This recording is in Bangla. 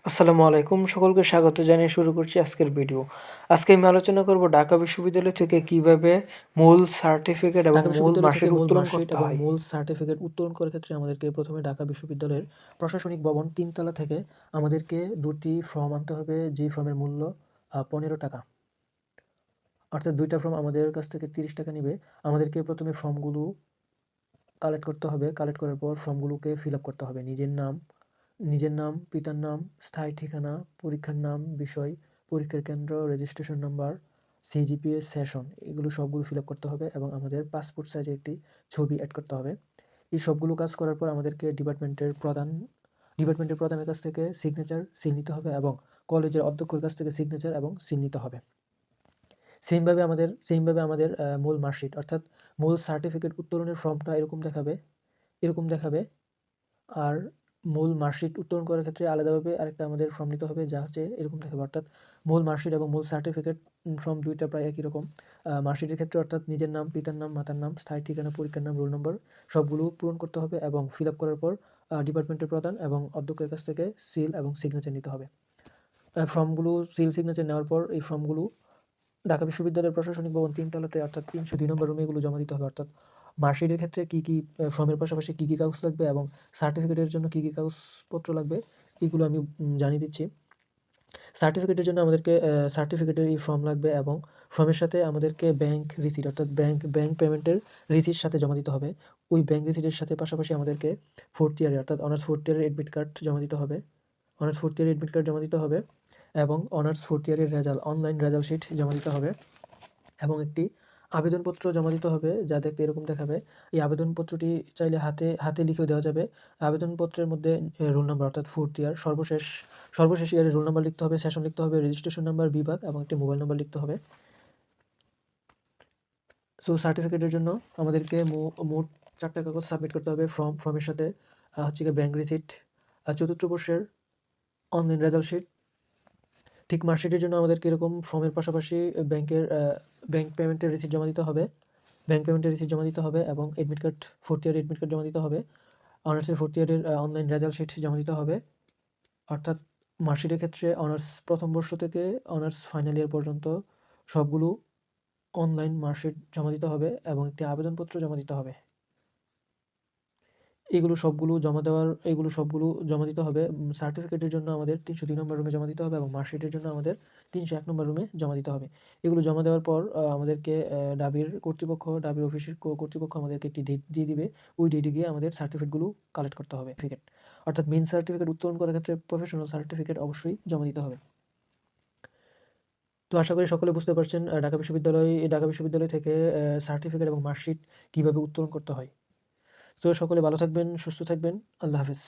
আসসালামু আলাইকুম। সকলকে স্বাগত জানিয়ে শুরু করছি আজকের ভিডিও। আজকে আমি আলোচনা করব ঢাকা বিশ্ববিদ্যালয় থেকে কিভাবে মূল সার্টিফিকেট এবং ঢাকা মূল বিশ্ববিদ্যালয় থেকে মার্কশিট মূল উত্তোলন মার্কশিট করতে এবং হয়। মূল সার্টিফিকেট উত্তোলন করার ক্ষেত্রে আমাদেরকে প্রথমে ঢাকা বিশ্ববিদ্যালয়ের প্রশাসনিক ভবন ৩ তলা থেকে আমাদেরকে ২টি ফর্ম আনতে হবে, যেই ফর্মের মূল্য ৳১৫। অর্থাৎ ২টা ফর্ম আমাদের কাছ থেকে ৳৩০ নিবে। আমাদেরকে প্রথমে ফর্মগুলো কালেক্ট করতে হবে। কালেক্ট করার পর ফর্মগুলোকে ফিল আপ করতে হবে। নিজের নাম, পিতার নাম, স্থায়ী ঠিকানা, পরীক্ষার নাম, বিষয়, পরীক্ষার কেন্দ্র, রেজিস্ট্রেশন নাম্বার, সিজিপিএ, সেশন, এগুলো সবগুলো ফিল আপ করতে হবে এবং আমাদের পাসপোর্ট সাইজের একটি ছবি অ্যাড করতে হবে। এই সবগুলো কাজ করার পর আমাদেরকে ডিপার্টমেন্টের প্রধানের কাছ থেকে সিল নিতে হবে এবং কলেজের অধ্যক্ষের কাছ থেকে সিগনেচার এবং সিল নিতে হবে। সেইমভাবে আমাদের মূল মার্কশিট অর্থাৎ মূল সার্টিফিকেট উত্তোলনের ফর্মটা এরকম দেখাবে। আর মূল মার্কশিট উত্তোলন করার ক্ষেত্রে আলাদাভাবে আরেকটা আমাদের ফর্ম নিতে হবে, যা হচ্ছে এরকম দেখাবে। অর্থাৎ মূল মার্কশিট এবং মূল সার্টিফিকেট ফর্ম ২টা প্রায় একই রকম। মার্কশিটের ক্ষেত্রে অর্থাৎ নিজের নাম, পিতার নাম, মাতার নাম, স্থায়ী ঠিকানা, পরীক্ষার নাম, রোল নম্বর সবগুলো পূরণ করতে হবে এবং ফিল আপ করার পর ডিপার্টমেন্টের প্রধান এবং অধ্যক্ষের কাছ থেকে সিল এবং সিগনেচার নিতে হবে। ফর্মগুলো সিগনেচার নেওয়ার পর এই ফর্মগুলো ঢাকা বিশ্ববিদ্যালয়ের প্রশাসনিক ভবন ৩ তলাতে অর্থাৎ ৩০২ নম্বর রুমে এগুলো জমা দিতে হবে। অর্থাৎ মার্কশিটের ক্ষেত্রে কী ফর্মের পাশাপাশি কী কাগজ লাগবে এবং সার্টিফিকেটের জন্য কী কাগজপত্র লাগবে, এগুলো আমি জানিয়ে দিচ্ছি। সার্টিফিকেটের জন্য আমাদেরকে সার্টিফিকেটের এই ফর্ম লাগবে এবং ফর্মের সাথে আমাদেরকে ব্যাংক রিসিট অর্থাৎ ব্যাংক পেমেন্টের রিসিট সাথে জমা দিতে হবে। ওই ব্যাংক রিসিটের সাথে পাশাপাশি আমাদেরকে 4th ইয়ারের অর্থাৎ অনার্স 4th ইয়ারের এডমিট কার্ড জমা দিতে হবে। অনার্স 4th ইয়ারের এডমিট কার্ড জমা দিতে হবে এবং অনার্স 4th ইয়ারের অনলাইন রেজাল্ট শিট জমা দিতে হবে এবং একটি আবেদনপত্র জমা দিতে হবে, যা দেখতে এরকম দেখাবে। এই আবেদনপত্রটি চাইলে হাতে লিখেও দেওয়া যাবে। আবেদনপত্রের মধ্যে রোল নাম্বার অর্থাৎ 4th ইয়ার সর্বশেষ ইয়ারের রোল নাম্বার লিখতে হবে, সেশন লিখতে হবে, রেজিস্ট্রেশন নাম্বার, বিভাগ এবং একটি মোবাইল নাম্বার লিখতে হবে। সো সার্টিফিকেটের জন্য আমাদেরকে মোট 4টা কাগজ সাবমিট করতে হবে। ফর্মের সাথে হচ্ছে গিয়ে ব্যাংক রিসিট, চতুর্থ বর্ষের অনলাইন রেজাল্ট শিট। ঠিক মার্কশিটের জন্য আমাদেরকে এরকম ফর্মের পাশাপাশি ব্যাংক পেমেন্টের রিসিট জমা দিতে হবে। এবং এডমিট কার্ড 4th ইয়ারের এডমিট কার্ড জমা দিতে হবে। অনার্সের 4th ইয়ারের অনলাইন রেজাল্ট শিট জমা দিতে হবে। অর্থাৎ মার্কশিটের ক্ষেত্রে অনার্স প্রথম বর্ষ থেকে অনার্স ফাইনাল ইয়ার পর্যন্ত সবগুলো অনলাইন মার্কশিট জমা দিতে হবে এবং একটি আবেদনপত্র জমা দিতে হবে। এগুলো সবগুলো জমা দিতে হবে। সার্টিফিকেটের জন্য আমাদের ৩০২ নম্বর রুমে জমা দিতে হবে এবং মার্কশিটের জন্য আমাদের ৩০১ নম্বর রুমে জমা দিতে হবে। এগুলো জমা দেওয়ার পর আমাদেরকে ডাবির অফিসের কর্তৃপক্ষ আমাদেরকে একটি ডেট দিয়ে দিবে। ওই ডেটে গিয়ে আমাদের সার্টিফিকেটগুলো কালেক্ট করতে হবে। অর্থাৎ মেইন সার্টিফিকেট উত্তোলন করার ক্ষেত্রে প্রফেশনাল সার্টিফিকেট অবশ্যই জমা দিতে হবে। তো আশা করি সকলে বুঝতে পারছেন ঢাকা বিশ্ববিদ্যালয় থেকে সার্টিফিকেট এবং মার্কশিট কীভাবে উত্তোলন করতে হয়। তো সকলে ভালো থাকবেন, সুস্থ থাকবেন। আল্লাহ হাফেজ।